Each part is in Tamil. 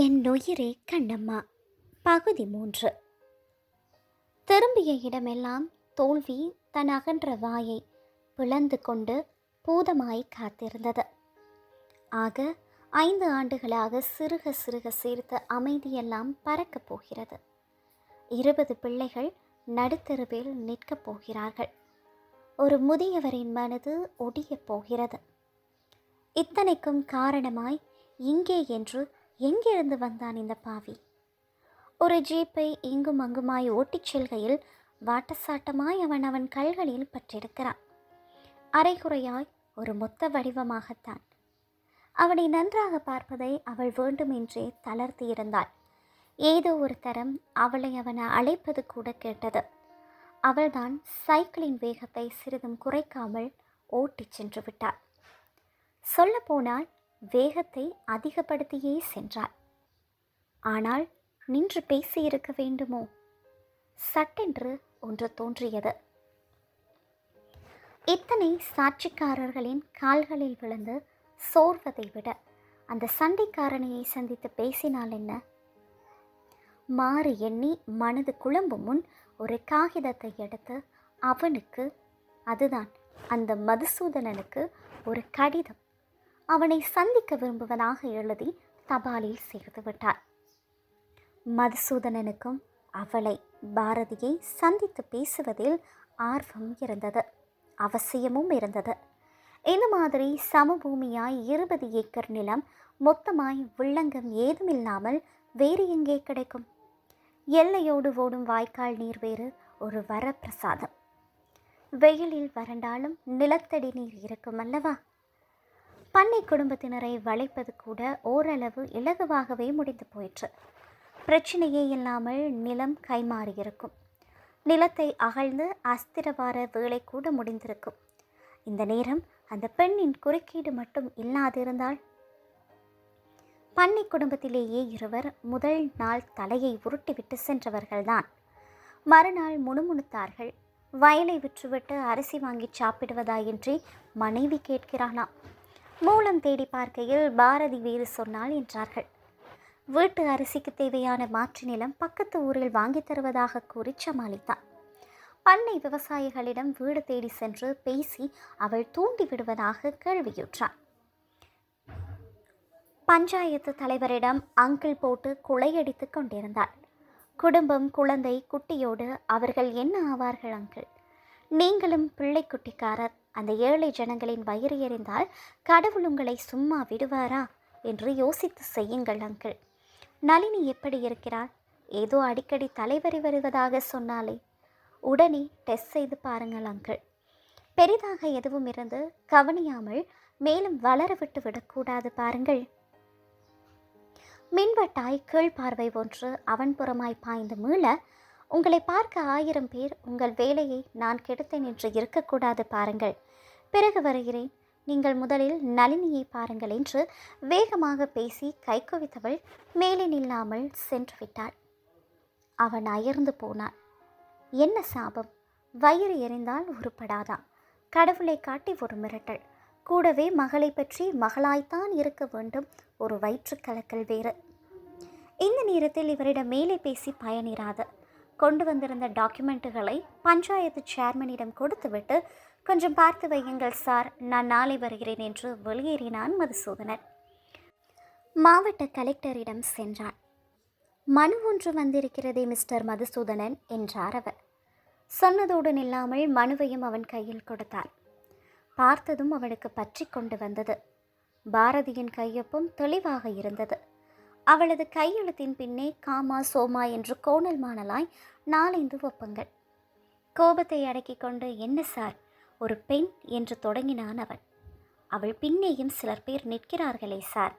என் உயிரே கண்ணம்மா. பகுதி 3. திரும்பிய இடமெல்லாம் தோல்வி தன் அகன்ற வாயை பிளந்து கொண்டு பூதமாய் காத்திருந்தது. ஆக 5 ஆண்டுகளாக சிறுக சிறுக சேர்த்த அமைதியெல்லாம் பறக்கப் போகிறது. 20 பிள்ளைகள் நடுத்தருவில் நிற்கப் போகிறார்கள். ஒரு முதியவரின் மனது ஒடியப் போகிறது. இத்தனைக்கும் காரணமாய் இங்கே என்று எங்கிருந்து வந்தான் இந்த பாவி? ஒரு ஜீப்பை இங்கும் அங்குமாய் ஓட்டிச் செல்கையில் வாட்டசாட்டமாய் அவன் கல்களில் பற்றிருக்கிறான். அரைகுறையாய் ஒரு மொத்த வடிவமாகத்தான். அவனை நன்றாக பார்ப்பதை அவள் வேண்டுமென்றே தளர்த்தி இருந்தாள். ஏதோ ஒரு தரம் அவளை அவன் அழைப்பது கூட கேட்டது. அவள்தான் சைக்கிளின் வேகத்தை சிறிதும் குறைக்காமல் ஓட்டிச் சென்று விட்டாள். சொல்லப்போனால் வேகத்தை அதிகப்படுத்தியே சென்றாள். ஆனால் நின்று பேசியிருக்க வேண்டுமோ? சட்டென்று ஒன்று தோன்றியது. இத்தனை சாட்சிக்காரர்களின் கால்களில் விழுந்து சோர்வதை விட அந்த சண்டைக்காரனையை சந்தித்து பேசினால் என்ன? மாறு எண்ணி மனது குழம்பும் முன் ஒரு காகிதத்தை எடுத்து அவனுக்கு, அதுதான் அந்த மதுசூதனனுக்கு, ஒரு கடிதம் அவனை சந்திக்க விரும்புவதாக எழுதி தபாலில் சேர்த்து விட்டார். மதுசூதனனுக்கும் அவளை, பாரதியை சந்தித்து பேசுவதில் ஆர்வம் இருந்தது, அவசியமும் இருந்தது. இந்த மாதிரி சமபூமியாய் 20 ஏக்கர் நிலம் மொத்தமாய் வில்லங்கம் ஏதுமில்லாமல் வேறு எங்கே கிடைக்கும்? எல்லையோடு ஓடும் வாய்க்கால் நீர் வேறு ஒரு வரப்பிரசாதம். வெயிலில் வறண்டாலும் நிலத்தடி நீர் இருக்கும் அல்லவா? பண்ணை குடும்பத்தினரை வளைப்பது கூட ஓரளவு இலகுவாகவே முடிந்து போயிற்று. பிரச்சனையே இல்லாமல் நிலம் கைமாறியிருக்கும். நிலத்தை அகழ்ந்து அஸ்திரவார வேலை கூட முடிந்திருக்கும். இந்த நேரம் அந்த பெண்ணின் குறுக்கீடு மட்டும் இல்லாதிருந்தால்? பண்ணை குடும்பத்திலேயே இருவர் முதல் நாள் தலையை உருட்டிவிட்டு சென்றவர்கள்தான். மறுநாள் முணுமுணுத்தார்கள். வயலை விற்றுவிட்டு அரிசி வாங்கி சாப்பிடுவதாயின்றி மனைவி கேட்கிறாளாம். மூலம் தேடி பார்க்கையில் பாரதி வேறு சொன்னாள் என்றார்கள். வீட்டு அரிசிக்கு தேவையான மாற்று நிலம் பக்கத்து ஊரில் வாங்கி தருவதாக கூறி சமாளித்தான். பண்ணை விவசாயிகளிடம் வீடு தேடி சென்று பேசி அவள் தூண்டி விடுவதாக கேள்வியுற்றாள். பஞ்சாயத்து தலைவரிடம் அங்கிள் போட்டு குளையடித்து கொண்டிருந்தாள். குடும்பம், குழந்தை, குட்டியோடு அவர்கள் என்ன ஆவார்கள் அங்கிள்? நீங்களும் பிள்ளை குட்டிக்காரர். அந்த ஏழை ஜனங்களின் வயிறு எறிந்தால் கடவுள் உங்களை சும்மா விடுவாரா என்று யோசித்து செய்யுங்கள் அங்கிள். நளினி எப்படி இருக்கிறாள்? ஏதோ அடிக்கடி தலைவரி வருவதாக சொன்னாலே. உடனே டெஸ்ட் செய்து பாருங்கள் அங்கிள். பெரிதாக எதுவும் இருந்து கவனியாமல் மேலும் வளர விட்டு விடக்கூடாது பாருங்கள். மின்வட்டாய் கீழ் பார்வை ஒன்று அவன் புறமாய் பாய்ந்து மீள, உங்களை பார்க்க 1000 பேர் உங்கள் வேலையை நான் கெடுத்தேன் என்று இருக்கக்கூடாது பாருங்கள். பிறகு வருகிறேன். நீங்கள் முதலில் நளினியை பாருங்கள் என்று வேகமாக பேசி கை குவித்தவள் மேலே நில்லாமல் சென்று விட்டாள். அவன் அயர்ந்து போனான். என்ன சாபம்! வயிறு எறிந்தால் உருப்படாதான். கடவுளை காட்டி ஒரு மிரட்டல். கூடவே மகளை பற்றி மகளாய்த்தான் இருக்க வேண்டும் ஒரு வயிற்றுக்கலக்கல் வேறு. இந்த நேரத்தில் இவரிடம் மேலே பேசி பயனிராது. கொண்டு வந்திருந்த டாக்குமெண்ட்டுகளை பஞ்சாயத்து சேர்மனிடம் கொடுத்துவிட்டு, கொஞ்சம் பார்த்து வையுங்கள் சார், நான் நாளை வருகிறேன் என்று வெளியேறினான் மதுசூதனன். மாவட்ட கலெக்டரிடம் சென்றான். மனு ஒன்று வந்திருக்கிறதே மிஸ்டர் மதுசூதனன் என்றார் அவர். சொன்னதோடு நில்லாமல் மனுவையும் அவன் கையில் கொடுத்தார். பார்த்ததும் அவளுக்கு பற்றி கொண்டு வந்தது. பாரதியின் கையொப்பம் தெளிவாக இருந்தது. அவளது கையெழுத்தின் பின்னே காமா சோமா என்று கோணல் மாணலாய் 4-5 ஒப்பங்கள். கோபத்தை அடக்கி கொண்டு, என்ன சார், ஒரு பெண் என்று தொடங்கினான் அவன். அவள் பின்னேயும் சிலர் பேர் நிற்கிறார்களே சார்.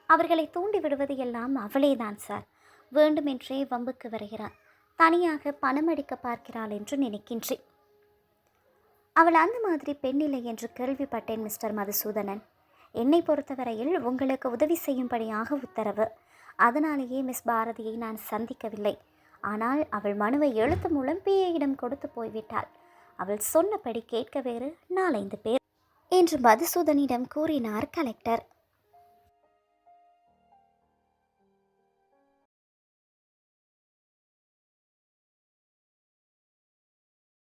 அவர்களை தூண்டி விடுவது எல்லாம் அவளேதான் சார். வேண்டுமென்றே வம்புக்கு வருகிறாள். தனியாக பணம் அடிக்க பார்க்கிறாள் என்று நினைக்கின்றேன். அவள் அந்த மாதிரி பெண்ணில்லை என்று கேள்விப்பட்டேன் மிஸ்டர் மதுசூதனன். என்னை பொறுத்தவரையில் உங்களுக்கு உதவி செய்யும்படியாக உத்தரவு. அதனாலேயே மிஸ் பாரதியை நான் சந்திக்கவில்லை. ஆனால் அவள் மனுவை எழுத்து மூலம் பிஏயிடம் கொடுத்து போய்விட்டாள். அவள் சொன்னபடி கேட்க வேறு 4-5 பேர் என்று மதுசூதனிடம் கூறினார் கலெக்டர்.